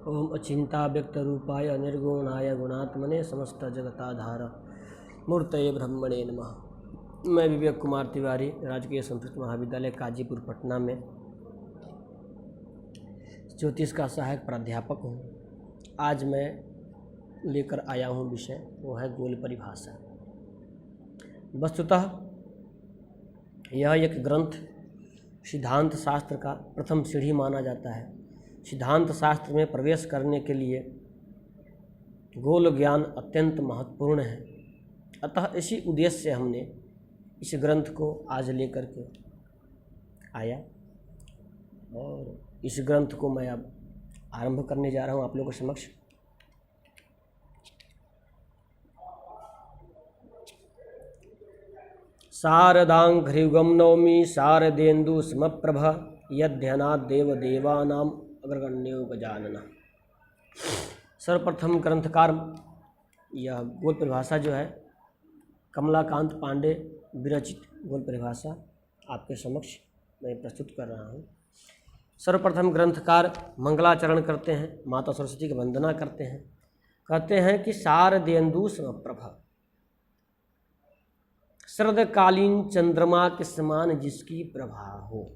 ओम अचिंता व्यक्त रूपाय निर्गुणाय गुणात्मने समस्त जगताधार मूर्तये ब्रह्मणे नमः। मैं विवेक कुमार तिवारी राजकीय संस्कृत महाविद्यालय काजीपुर पटना में ज्योतिष का सहायक प्राध्यापक हूँ। आज मैं लेकर आया हूँ विषय वो है गोल परिभाषा। वस्तुतः यह एक ग्रंथ सिद्धांत शास्त्र का प्रथम सीढ़ी माना जाता है। सिद्धांत शास्त्र में प्रवेश करने के लिए गोल ज्ञान अत्यंत महत्वपूर्ण है। अतः इसी उद्देश्य से हमने इस ग्रंथ को आज लेकर के आया और इस ग्रंथ को मैं अब आरंभ करने जा रहा हूँ आप लोगों के समक्ष। शारदांघ्रियुगम नवमी शारदेन्दु समप्रभ यध्यनात् देव देवानाम अग्रगण्यो गजानन। सर्वप्रथम ग्रंथकार यह गोल परिभाषा जो है कमलाकांत पांडे विरचित गोल परिभाषा आपके समक्ष मैं प्रस्तुत कर रहा हूँ। सर्वप्रथम ग्रंथकार मंगलाचरण करते हैं, माता सरस्वती की वंदना करते हैं। कहते हैं कि शारदेन्दु समप्रभ, शरदकालीन चंद्रमा के समान जिसकी प्रभा हो।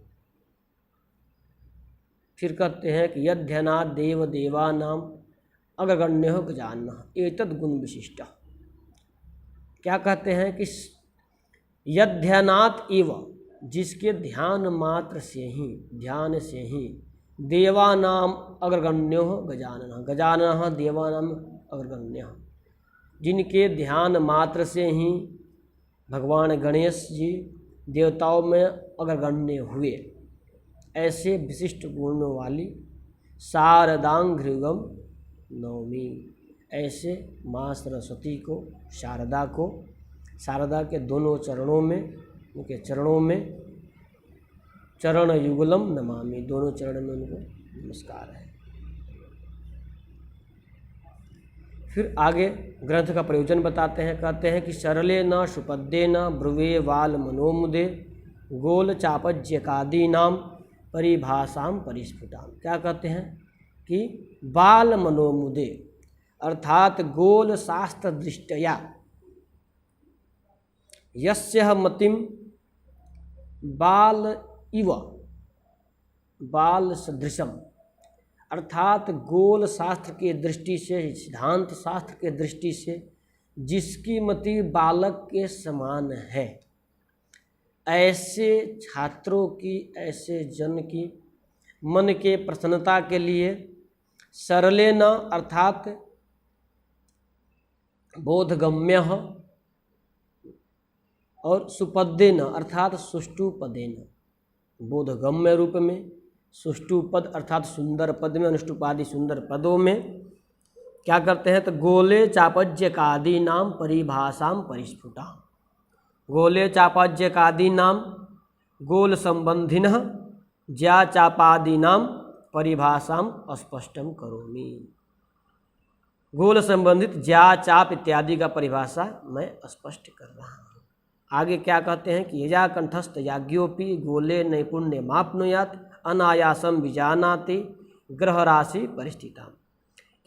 फिर कहते हैं कि यध्यनात् देव देवानाम अग्रगण्यो गजाननः एतद् गुण विशिष्ट। क्या कहते हैं कि यध्यनात् एव, जिसके ध्यान मात्र से ही, ध्यान से ही, देवानाम अग्रगण्यो गजाननः, गजाननः देवानाम अग्रगण्यः, जिनके ध्यान मात्र से ही भगवान गणेश जी देवताओं में अग्रगण्य हुए, ऐसे विशिष्ट गुणों वाली शारदांघ्रियुगम नवमी, ऐसे माँ सरस्वती को, शारदा के दोनों चरणों में, उनके चरणों में चरण युगलम नमामि, दोनों चरण में उनको नमस्कार है। फिर आगे ग्रंथ का प्रयोजन बताते हैं। कहते हैं कि सरले न सुपद्ये न ब्रुवे वाल मनोमुदे गोल चापज्यकादि नाम परिभाषाम परिस्फुटाम। क्या कहते हैं कि बाल मनोमुदे अर्थात गोल शास्त्र दृष्टया यस्य मतिम बाल इव, बाल सदृशम, अर्थात गोल शास्त्र के दृष्टि से, सिद्धांत शास्त्र के दृष्टि से जिसकी मति बालक के समान है, ऐसे छात्रों की, ऐसे जन की मन के प्रसन्नता के लिए सरले न अर्थात बोधगम्य और सुपदे न अर्थात सुष्टु पदे न, बोधगम्य रूप में, सुष्टु पद अर्थात सुंदर पद में, अनुष्टुपादि सुंदर पदों में क्या करते हैं तो गोले चापज्यकादि नाम परिभाषाम परिस्फुटा, गोले चापाज्यकादि नाम गोल संबंधिनः ज्या चापादि नाम परिभाषाम अस्पष्टम करोमि। गोल संबंधित ज्या चाप इत्यादि का परिभाषा मैं स्पष्ट कर रहा हूँ। आगे क्या कहते हैं कि यजा कंठस्थ याज्ञोपि गोले नैपुण्य माप्नुयात् अनायासम विजानाति ग्रह राशि परिस्थिता।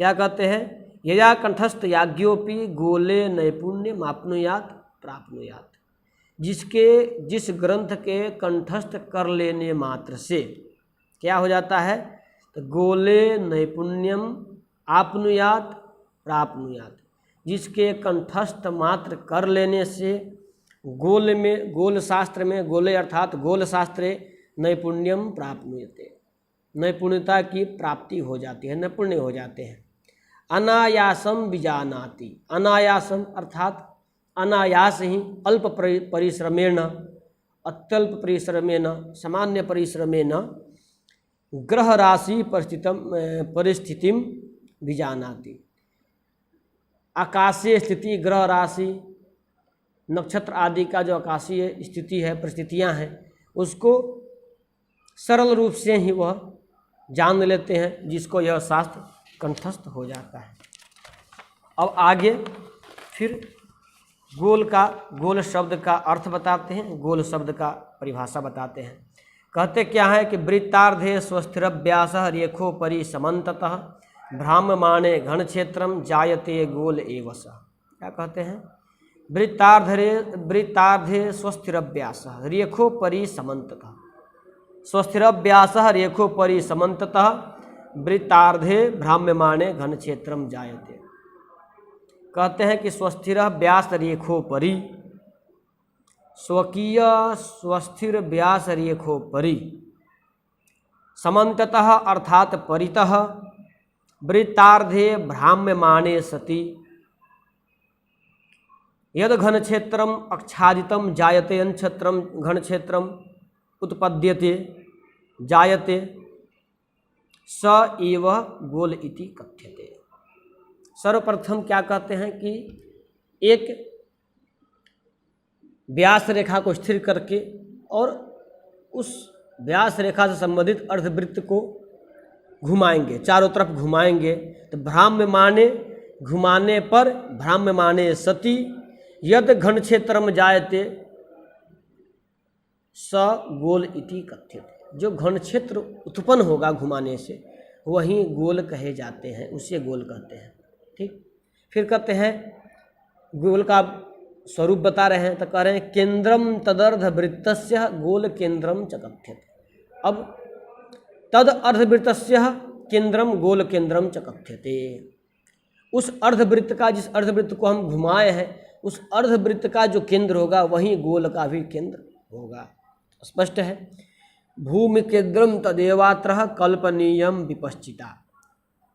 क्या कहते हैं यजा कंठस्थ याज्ञोपि गोले नैपुण्य माप्नुयात् प्राप्नुयात्, जिस ग्रंथ के कंठस्थ कर लेने मात्र से क्या हो जाता है तो गोले नैपुण्यम आपनुयात प्राप्नुयात, जिसके कंठस्थ मात्र कर लेने से गोल में, गोल शास्त्र में, गोले अर्थात गोल शास्त्रे नैपुण्यम प्राप्नुयते, नैपुण्यता की प्राप्ति हो जाती है, नैपुण्य हो जाते हैं। अनायासम विजानाति, अनायासम अर्थात अनायास ही, अल्प परिश्रमेण, अत्यल्प परिश्रमेण, सामान्य परिश्रमेण ग्रह राशि परिस्थितिम विजानाति, आकाशीय स्थिति, ग्रह राशि, नक्षत्र आदि का जो आकाशीय स्थिति है, परिस्थितियां हैं, उसको सरल रूप से ही वह जान लेते हैं, जिसको यह शास्त्र कंठस्थ हो जाता है। अब आगे फिर गोल शब्द का अर्थ बताते हैं, गोल शब्द का परिभाषा बताते हैं। कहते क्या है कि वृत्तार्धे स्वस्थिरभ्यास रेखोपरि समन्ततः भ्राम्यमाणे घन क्षेत्रम जायते गोल एव सः। क्या कहते हैं? वृत्तार्धे स्वस्थिरव्यासः रेखोपरि समन्ततः, स्वस्थिरव्यासः रेखोपरि समन्ततः वृत्तार्धे भ्राम्यमाणे घन क्षेत्रम जायते। कहते हैं कि स्वस्थिर व्यास रेखोपरि, स्वकीय स्वस्थिर व्यास रेखोपरि समन्ततः अर्थात परितः वृत्तार्धे भ्राम्यमाणे सति यद घन क्षेत्रम आच्छादितम जायते अनक्षत्रम घन क्षेत्रम उत्पद्यते जायते स एव गोल इति कथ्यते। सर्वप्रथम क्या कहते हैं कि एक व्यास रेखा को स्थिर करके और उस व्यास रेखा से संबंधित अर्धवृत्त को घुमाएंगे, चारों तरफ घुमाएंगे, तो भ्राम्यमाणे घुमाने पर भ्राम्यमाणे सति यद घन क्षेत्रम जायते स गोल इति कथ्यते। जो घन क्षेत्र उत्पन्न होगा घुमाने से वही गोल कहे जाते हैं, उसे गोल कहते हैं। ठीक, फिर कहते हैं गोल का स्वरूप बता रहे हैं, तो कह रहे हैं केंद्रम तदर्ध वृत्तस्य गोल केंद्रम च कथ्यते। अब तद अर्धवृत्तस्य केंद्रम गोल केंद्रम च कथ्यते। उस अर्धवृत्त का, जिस अर्धवृत्त को हम घुमाए हैं, उस अर्धवृत्त का जो केंद्र होगा वही गोल का भी केंद्र होगा। स्पष्ट है। भूमि केंद्रम तदेवात्र कल्पनीयम विपश्चिता,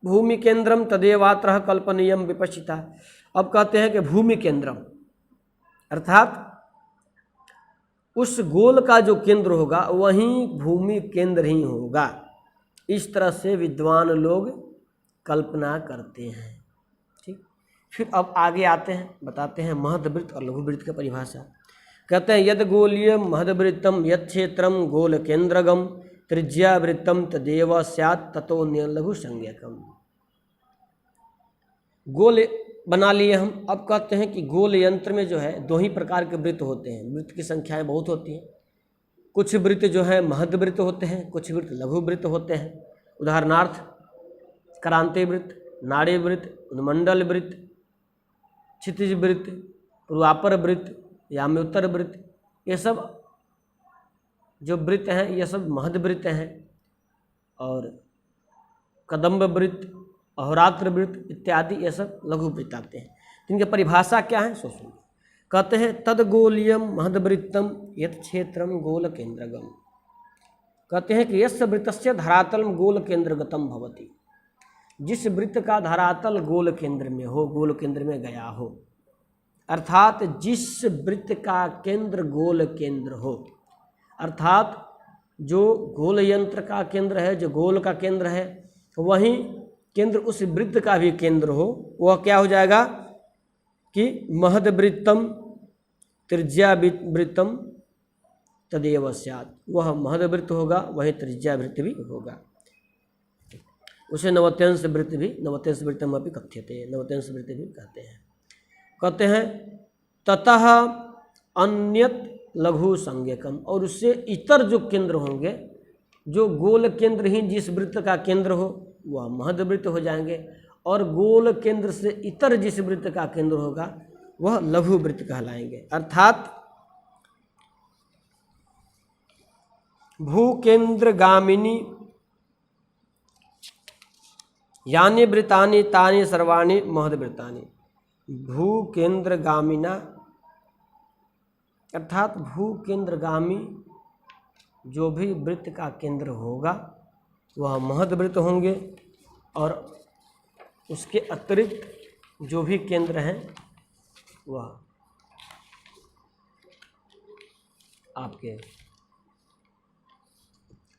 भूमि केंद्रम तदेवात्र कल्पनीयम विपश्चिता। अब कहते हैं कि भूमि केंद्रम अर्थात उस गोल का जो केंद्र होगा वहीं भूमि केंद्र ही होगा। इस तरह से विद्वान लोग कल्पना करते हैं। ठीक, फिर अब आगे आते हैं, बताते हैं महदवृत्त और लघुवृत्त की परिभाषा। कहते हैं यद गोलीय महदवृत्तम यद क्षेत्रम गोल केंद्रगम त्रिज्यावृत्तम तदेव स्यात् ततोन्य लघु संज्ञकम। गोल बना लिए हम। अब कहते हैं कि गोल यंत्र में जो है दो ही प्रकार के वृत्त होते हैं। वृत्त की संख्याएं बहुत होती हैं। कुछ वृत्त जो है महदवृत्त होते हैं, कुछ वृत्त लघु वृत्त होते हैं। उदाहरणार्थ क्रांति वृत्त, नाड़ी वृत्त, उन्मंडल वृत्त, क्षितिज वृत्त, पूर्वापर वृत्त, याम्योत्तर वृत्त, ये सब जो वृत्त हैं ये सब महदवृत्त हैं। और कदम्ब वृत्त, अहोरात्र वृत्त इत्यादि ये सब लघु वृत्त आते हैं। तो इनकी परिभाषा क्या है सो सुनिए। कहते हैं तद गोलीयम महदवृत्तम यत् क्षेत्रम गोल केंद्रगम। कहते हैं कि यस्य वृत्तस्य धरातलम गोल केंद्रगतम भवति। जिस वृत्त का धरातल गोल केंद्र में हो, गोल केंद्र में गया हो, अर्थात जिस वृत्त का केंद्र गोल केंद्र हो, अर्थात जो गोल यंत्र का केंद्र है, जो गोल का केंद्र है, वहीं केंद्र उस वृत्त का भी केंद्र हो, वह क्या हो जाएगा कि महदवृत्तम त्रिज्यावृत्तम तदेव स्यात्। वह महदवृत्त होगा, वही त्रिज्यावृत्त भी होगा। उसे नवत्यंश वृत्त भी, नवत्यंश वृत्तम अपि कथ्यते, नवत्यंश वृत्त भी कहते हैं। कहते हैं ततः अन्यत लघु संज्ञकम, और उससे इतर जो केंद्र होंगे, जो गोल केंद्र ही जिस वृत्त का केंद्र हो वह महदवृत्त हो जाएंगे, और गोल केंद्र से इतर जिस वृत्त का केंद्र होगा वह लघु वृत्त कहलाएंगे। अर्थात भूकेंद्रगामिनी यानि वृत्तानि तानि सर्वाणि महदवृत्तानि। भूकेंद्रगामिना अर्थात भूकेंद्रगामी जो भी वृत्त का केंद्र होगा वह महदवृत्त होंगे, और उसके अतिरिक्त जो भी केंद्र हैं वह आपके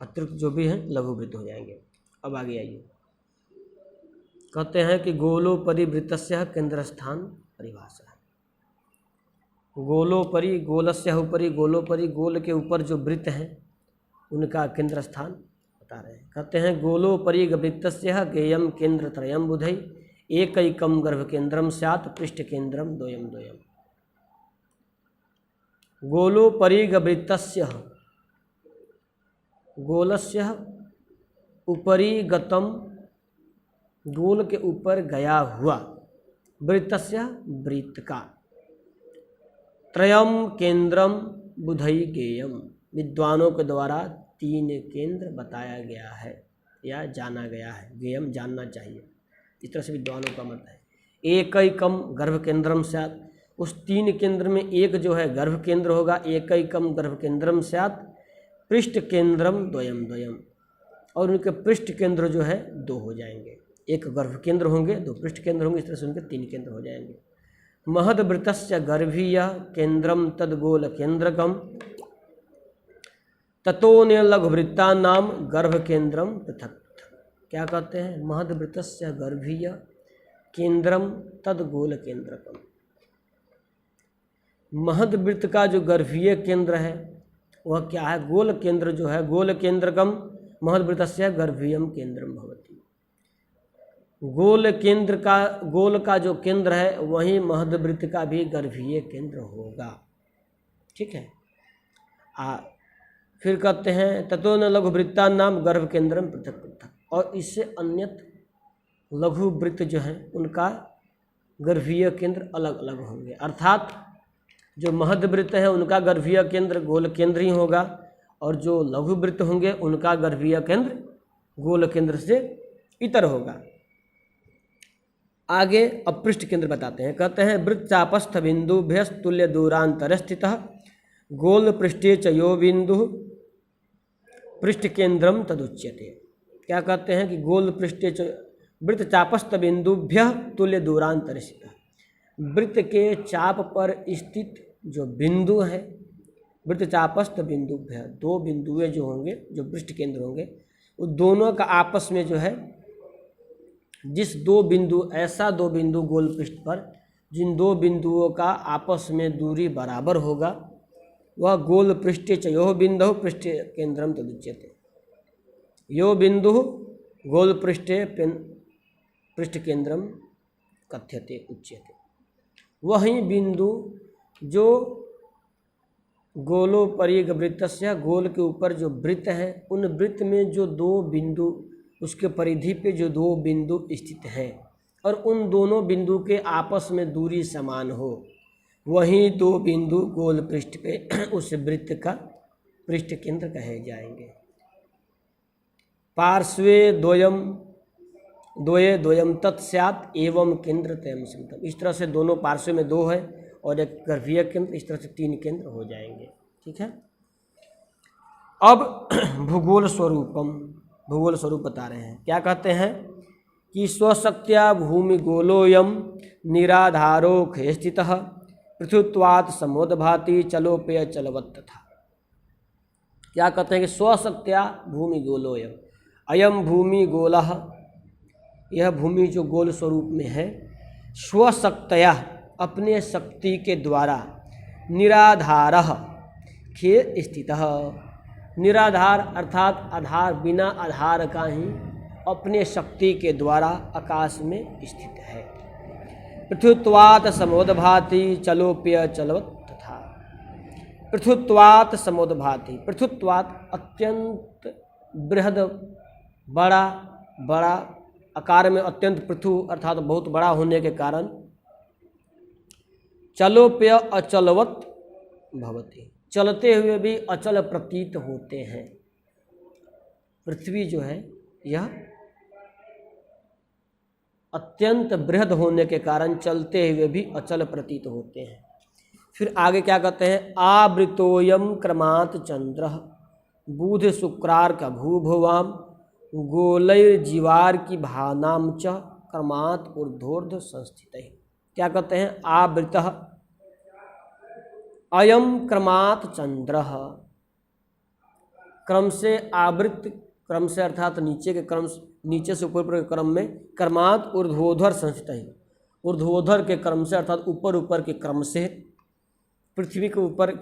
अतिरिक्त जो भी हैं लघुवृत्त हो जाएंगे। अब आगे आइए। कहते हैं कि गोलोपरि वृत्तस्य केंद्र स्थान परिभाषा है। गोलोपरि, गोलस्य उपरि, गोलोपरि, गोल के ऊपर जो वृत्त हैं उनका केंद्र स्थान बता रहे हैं। कहते हैं गोलोपरि वृत्तस्य गेयम केंद्र त्रयम बुधै एकैकम गर्भ केंद्रम स्यात् पृष्ठ केंद्रम द्वयम द्वयम। गोलोपरि वृत्तस्य, गोलस्य उपरि गतम गोल के ऊपर गया हुआ, वृत्तस्य वृत्त का, त्रयम केंद्रम बुधई गेयम, विद्वानों के द्वारा 3 केंद्र बताया गया है या जाना गया है। गेयम जानना चाहिए, इस तरह से विद्वानों का मत है। एकैकम गर्भ केंद्रम स्यात्, उस 3 केंद्र में एक जो है गर्भ केंद्र होगा। एकैकम गर्भ केंद्रम स्यात् पृष्ठ केंद्रम द्वयम द्वयम, और उनके पृष्ठ केंद्र जो है 2 हो जाएंगे। एक गर्भ केंद्र होंगे, 2 पृष्ठ केंद्र होंगे, इस तरह से उनके 3 केंद्र हो जाएंगे। महद्वृत्तस्य गर्भीय केंद्रम तद्गोल केंद्रकम ततोन्य लघुवृत्तानाम गर्भ केंद्रम पृथक। क्या कहते हैं? महद्वृत्तस्य गर्भीय केंद्रम तद्गोल केंद्रकम, महद्वृत्त का जो गर्भीय केंद्र है वह क्या है? गोल केंद्र जो है, गोल केंद्रकम महद्वृत्तस्य गर्भीयम केंद्रम भवति। गोल का जो केंद्र है वहीं महद्वृत्त का भी गर्भीय केंद्र होगा। ठीक है। फिर कहते हैं ततो न लघुवृत्ता नाम गर्भ केंद्रम पृथक पृथक, और इससे अन्यत लघु वृत्त जो है उनका गर्भीय केंद्र अलग अलग होंगे। अर्थात जो महद्वृत्त है उनका गर्भीय केंद्र गोल केंद्र ही होगा, और जो लघु वृत्त होंगे उनका गर्भीय केंद्र गोल केंद्र से इतर होगा। आगे अपृष्ठ केंद्र बताते हैं। कहते हैं वृत्त चापस्थ बिंदुभ्य तुल्य दूरांतर स्थित गोल पृष्ठे च यो बिंदु पृष्ठ केंद्रम तदुच्यते। क्या कहते हैं कि गोल पृष्ठे च वृत्त चापस्थ बिंदुभ्य तुल्य दूरांतर स्थित, वृत्त के चाप पर स्थित जो बिंदु है, वृत्त चापस्थ बिंदुभ्य 2 बिंदुएं जो होंगे जो पृष्ठ केंद्र होंगे, वो दोनों का आपस में जो है जिस 2 बिंदु, ऐसा 2 बिंदु गोल पृष्ठ पर जिन 2 बिंदुओं का आपस में दूरी बराबर होगा वह गोल पृष्ठे च यो बिंदु पृष्ठ केंद्रम तदुच्यते। यो बिंदु गोल पृष्ठे पृष्ठ केंद्रम कथ्यते उच्यते। वही बिंदु जो गोलोपरि वृत्तस्य, गोल के ऊपर जो वृत्त है उन वृत्त में जो 2 बिंदु, उसके परिधि पे जो 2 बिंदु स्थित हैं और उन दोनों बिंदु के आपस में दूरी समान हो, वही 2 बिंदु गोल पृष्ठ पे उस वृत्त का पृष्ठ केंद्र कहे जाएंगे। पार्श्वे द्वयम तत्स्यात् एवं केंद्र तयम स्मृतम। इस तरह से दोनों पार्श्व में 2 है और एक गर्भीय केंद्र, इस तरह से 3 केंद्र हो जाएंगे। ठीक है। अब भूगोल स्वरूप बता रहे हैं। क्या कहते हैं कि स्वशक्त्या भूमि गोलोयम निराधारो स्थितः पृथ्वीत्वात् समोदभाति चलोपेय चलवत् तथा। क्या कहते हैं कि स्वशक्त्या भूमि गोलोयम, अयम भूमि गोलः, यह भूमि जो गोल स्वरूप में है, स्वशक्तया अपने शक्ति के द्वारा, निराधारः खे स्थितः, निराधार अर्थात आधार, बिना आधार का ही अपने शक्ति के द्वारा आकाश में स्थित है। पृथ्वीत्वात् समोदभाति चलोप्य चलवत् तथा। पृथ्वीत्वात् समोदभाति, पृथ्वीत्वात् अत्यंत बृहद, बड़ा आकार में अत्यंत पृथु अर्थात बहुत बड़ा होने के कारण चलोप्य अचलवत् भवति, चलते हुए भी अचल प्रतीत होते हैं। पृथ्वी जो है यह अत्यंत बृहद होने के कारण चलते हुए भी अचल प्रतीत होते हैं। फिर आगे क्या कहते हैं? आवृतोयम क्रमात् चंद्र बुध शुक्रार का भूभुवाम गोलैर्जीवार की भानाम च क्रमात् ऊर्ध्वोर्ध्व संस्थित। क्या कहते हैं? आवृतः अयम क्रमात् चंद्र, क्रम से आवृत, क्रम से अर्थात नीचे के क्रम, नीचे से ऊपर के क्रम में, क्रमात् ऊर्ध्वोधर संस्थित है, ऊर्ध्वोधर के क्रम से अर्थात ऊपर ऊपर के क्रम से। पृथ्वी के ऊपर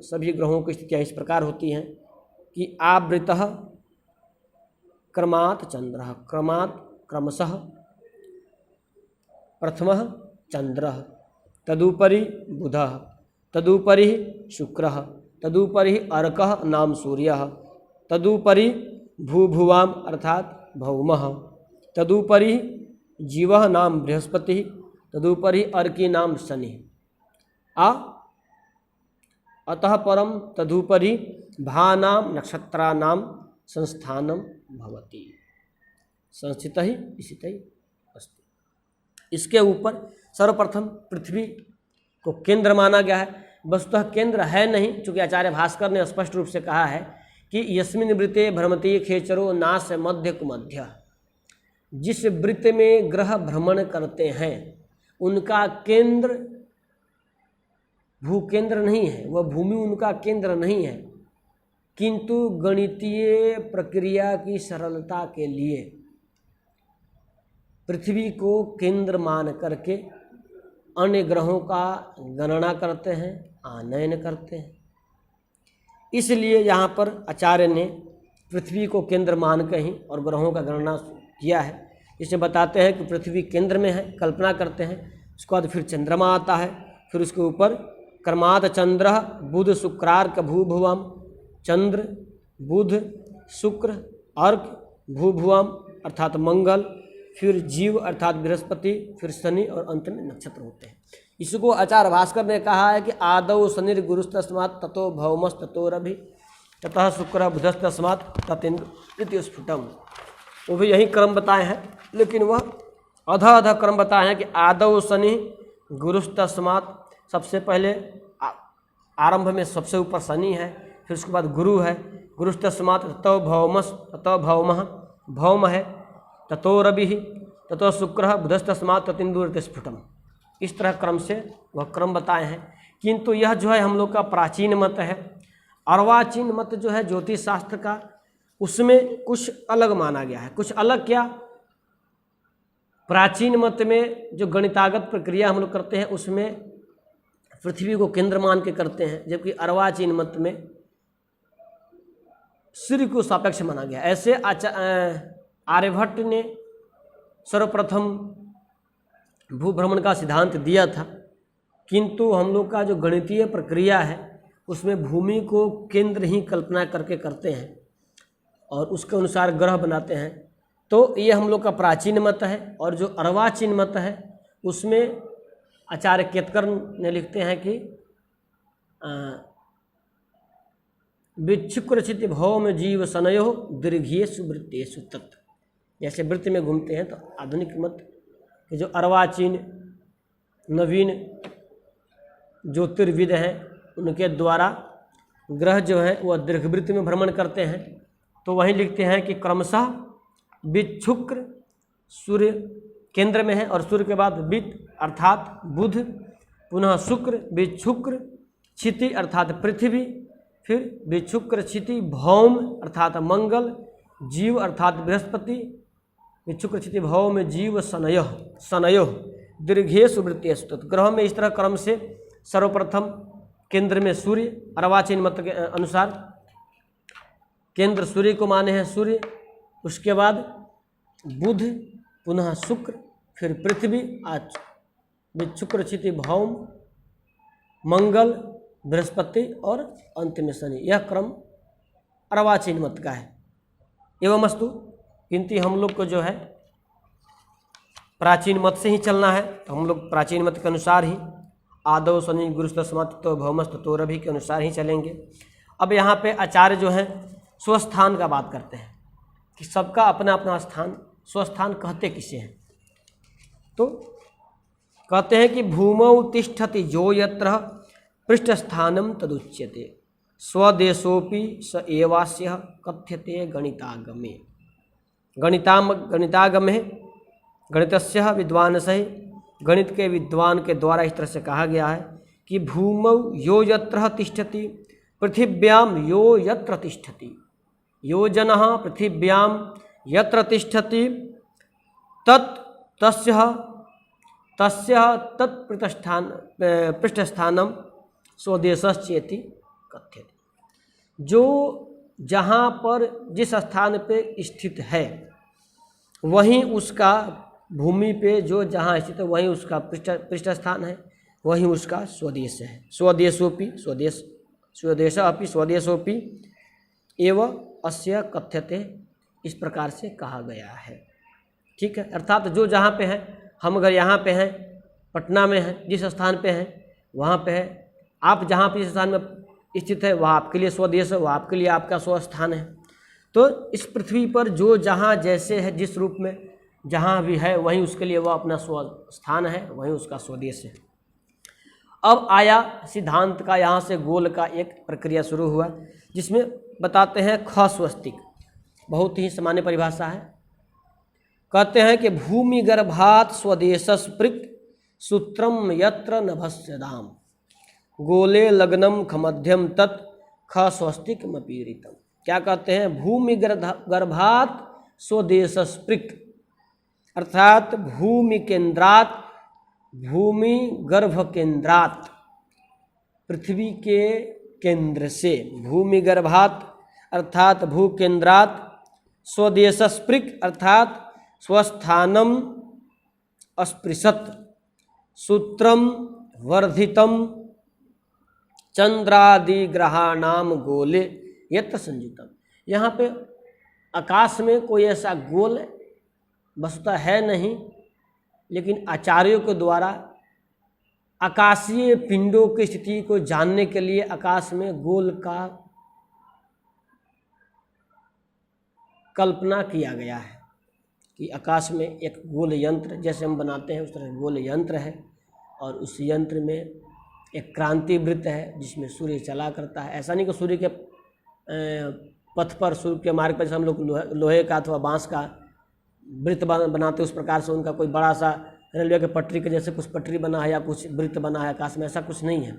सभी ग्रहों की स्थितियाँ इस प्रकार होती हैं कि आवृतः क्रमात् चंद्र, क्रमात् क्रमशः प्रथमः चंद्रः, तदुपरि बुधः, तदुपरि शुक्रः, तदुपरि अर्कः नाम सूर्यः, तदुपरि भूभुवाम अर्थात भौमः, तदुपरि जीवः नाम बृहस्पति, तदुपरि अर्की नाम शनि। अतः परम तदुपरि भानाम नक्षत्राणाम संस्थानम भवति, संस्थितः स्थितः अस्ति। इसके ऊपर सर्वप्रथम पृथ्वी को केंद्र माना गया है। वस्तुतः केंद्र है नहीं, चूँकि आचार्य भास्कर ने स्पष्ट रूप से कहा है कि यस्मिन् वृत्ते भ्रमति खेचरो नास मध्य कुमध्य। जिस वृत्त में ग्रह भ्रमण करते हैं उनका केंद्र भूकेंद्र नहीं है, वह भूमि उनका केंद्र नहीं है, किंतु गणितीय प्रक्रिया की सरलता के लिए पृथ्वी को केंद्र मान करके अन्य ग्रहों का गणना करते हैं, आनयन करते हैं। इसलिए यहाँ पर आचार्य ने पृथ्वी को केंद्र मान के ही और ग्रहों का गणना किया है। इसे बताते हैं कि पृथ्वी केंद्र में है, कल्पना करते हैं। उसके बाद फिर चंद्रमा आता है, फिर उसके ऊपर कर्माद चंद्र बुध शुक्रार्क भूभुवम, चंद्र बुध शुक्र अर्क भूभुवम अर्थात मंगल, फिर जीव अर्थात बृहस्पति, फिर शनि और अंत में नक्षत्र होते हैं। इसको आचार्य भास्कर ने कहा है कि आदौ शनिर गुरुस्तस्मात् ततो भौमस् ततो रवि ततः शुक्र बुधस्तस्मात् ततेन्द्र इति स्फुटम। वो भी यही क्रम बताए हैं, लेकिन वह अधा अधा क्रम बताए हैं कि आदौ शनि गुरुस्तस्मात्, सबसे पहले आरंभ में सबसे ऊपर शनि है, फिर उसके बाद गुरु है, गुरुस्तस्मात् ततो भौमस् ततो भौमः भौम है, ततो रवि ततो शुक्र बुधस्तस्मात् ततेन्द्र स्फुटम। इस तरह क्रम से वह क्रम बताए हैं। किंतु यह जो है हम लोग का प्राचीन मत है। अर्वाचीन मत जो है ज्योतिष शास्त्र का, उसमें कुछ अलग माना गया है। कुछ अलग क्या? प्राचीन मत में जो गणितागत प्रक्रिया हम लोग करते हैं उसमें पृथ्वी को केंद्र मान के करते हैं, जबकि अर्वाचीन मत में सूर्य को सापेक्ष माना गया। ऐसे आर्यभट्ट ने सर्वप्रथम भूभ्रमण का सिद्धांत दिया था, किंतु हम लोग का जो गणितीय प्रक्रिया है उसमें भूमि को केंद्र ही कल्पना करके करते हैं और उसके अनुसार ग्रह बनाते हैं। तो ये हम लोग का प्राचीन मत है। और जो अर्वाचीन मत है उसमें आचार्य केतकर ने लिखते हैं कि विक्षुक्रचित भौम जीव सनयो दीर्घेषु वृत्तेषु तत्। जैसे वृत्त में घूमते हैं, तो आधुनिक मत कि जो अर्वाचीन नवीन ज्योतिर्विद हैं उनके द्वारा ग्रह जो है वह दीर्घवृत्त में भ्रमण करते हैं। तो वहीं लिखते हैं कि क्रमशः विक्षुक्र सूर्य केंद्र में है और सूर्य के बाद वित्त अर्थात बुध, पुनः शुक्र, विक्षुक्र, क्षिति अर्थात पृथ्वी, फिर विक्षुक्र क्षिति भौम अर्थात मंगल, जीव अर्थात बृहस्पति, विक्षुक्र क्षिति भौम जीव शनयो दीर्घेषु वृत्तेषु तत्। ग्रह में इस तरह क्रम से सर्वप्रथम केंद्र में सूर्य, अर्वाचीन मत के अनुसार केंद्र सूर्य को माने हैं सूर्य, उसके बाद बुध, पुनः शुक्र, फिर पृथ्वी, आज विक्षुक्र क्षिति भौम, मंगल, बृहस्पति और अंत में शनि। यह क्रम अर्वाचीन मत का है। एवं अस्तु, किंतु हम लोग को जो है प्राचीन मत से ही चलना है। तो हम लोग प्राचीन मत के अनुसार ही आदौ शनि गुरुस्तस्मात् ततो भौमस् ततो रवि के अनुसार ही चलेंगे। अब यहाँ पे आचार्य जो है स्वस्थान का बात करते हैं कि सबका अपना अपना स्थान, स्वस्थान कहते किसे हैं? तो कहते हैं कि भूमौ तिष्ठति जो यत्र पृष्ठस्थानम तदुच्यते स्वदेशोपि स एवास्य कथ्यते गणितागमे। गणितागमे गणितस्य विद्वांसहि, गणित के विद्वान के द्वारा इस तरह से कहा गया है कि भूमौ यो यत्र तिष्ठति पृथिव्याम यो यत्र तिष्ठति, योजनः पृथिव्यां यत्र तिष्ठति तत् तस्य पृष्ठस्थानम स्वदेशश्चेति कथ्यते। जो जहाँ पर जिस स्थान पे स्थित है वहीं उसका, भूमि पे जो जहाँ स्थित है वहीं उसका पृष्ठ स्थान है, वहीं उसका स्वदेश है। स्वदेशोपि स्वदेशोपि एव अस्य कथ्यते, इस प्रकार से कहा गया है। ठीक है, अर्थात जो जहाँ पे है, हम अगर यहाँ पे हैं, पटना में हैं, जिस स्थान पे हैं वहाँ पे है, आप जहाँ पे जिस स्थान में स्थित है वह आपके लिए स्वदेश है, वह आपके लिए आपका स्वस्थान है। तो इस पृथ्वी पर जो जहाँ जैसे है, जिस रूप में जहाँ भी है, वहीं उसके लिए वह अपना स्वस्थान है, वहीं उसका स्वदेश है। अब आया सिद्धांत का, यहाँ से गोल का एक प्रक्रिया शुरू हुआ, जिसमें बताते हैं ख स्वस्तिक। बहुत ही सामान्य परिभाषा है। कहते हैं कि भूमि गर्भात स्वदेशस्पृक् सूत्रम यत्र नभस्यदाम गोले लग्नम खमध्यम तत् ख स्वस्तिक मपीरितम। क्या कहते हैं? भूमि गर्भात स्वदेशस्पृक्, अर्थात भूमि केंद्रात, भूमि गर्भ केंद्रात, पृथ्वी के केंद्र से, भूमि गर्भात अर्थात भू केंद्रात, स्वदेशस्पृक् अर्थात स्वस्थानम अस्पृशत, सूत्रम वर्धितम चंद्रादि ग्रहाणाम गोले यत्र संयुतम। यहाँ पे आकाश में कोई ऐसा गोल वस्तुतः है नहीं, लेकिन आचार्यों के द्वारा आकाशीय पिंडों की स्थिति को जानने के लिए आकाश में गोल का कल्पना किया गया है कि आकाश में एक गोल यंत्र जैसे हम बनाते हैं उस तरह गोल यंत्र है, और उस यंत्र में एक क्रांति वृत्त है जिसमें सूर्य चला करता है। ऐसा नहीं कि सूर्य के पथ पर, सूर्य के मार्ग पर जैसे हम लोग लोहे का अथवा बांस का वृत्त बनाते उस प्रकार से उनका कोई बड़ा सा रेलवे के पटरी के जैसे कुछ पटरी बना है या कुछ वृत्त बना है आकाश में, ऐसा कुछ नहीं है।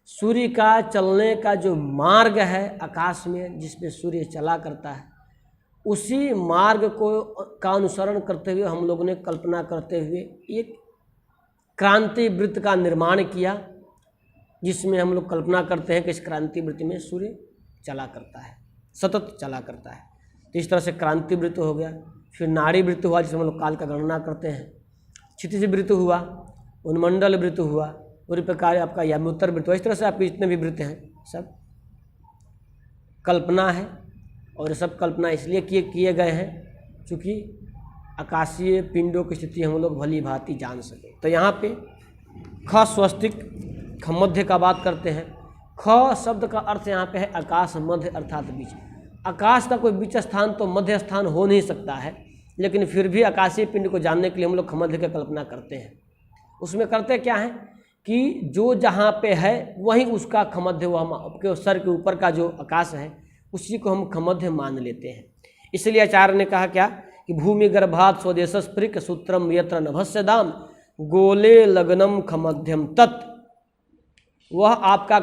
सूर्य का चलने का जो मार्ग है आकाश में जिसमें सूर्य चला करता है, उसी मार्ग को का अनुसरण करते हुए हम लोगों ने कल्पना करते हुए एक क्रांति वृत्त का निर्माण किया, जिसमें हम लोग कल्पना करते हैं कि इस क्रांति वृत्त में सूर्य चला करता है, सतत चला करता है। तो इस तरह से क्रांति वृत्त हो गया। फिर नाड़ी वृत्त हुआ जिसमें हम लोग काल का गणना करते हैं। क्षितिज वृत्त हुआ, उन्मंडल वृत्त हुआ, पूरी प्रकार आपका याम्योत्तर वृत्त हुआ। इस तरह से आपके जितने भी वृत्त हैं सब कल्पना है, और ये सब कल्पना इसलिए किए गए हैं क्योंकि आकाशीय पिंडों की स्थिति हम लोग भली भांति जान सकें। तो यहाँ पे ख स्वस्तिक ख मध्य का बात करते हैं। ख शब्द का अर्थ यहाँ पे है आकाश मध्य अर्थात बीच। आकाश का कोई बीच स्थान तो मध्य स्थान हो नहीं सकता है, लेकिन फिर भी आकाशीय पिंड को जानने के लिए हम लोग ख मध्य की कल्पना करते हैं। उसमें करते क्या है कि जो जहाँ पे है वहीं उसका ख मध्य, वो हम आपके सर के ऊपर का जो आकाश है उसी को हम ख मध्य मान लेते हैं। इसलिए आचार्य ने कहा क्या कि भूमि गर्भात स्वदेशस्पृक् सूत्रम यत्र नभस्यदाम गोले लग्नम ख मध्यम तत्, वह आपका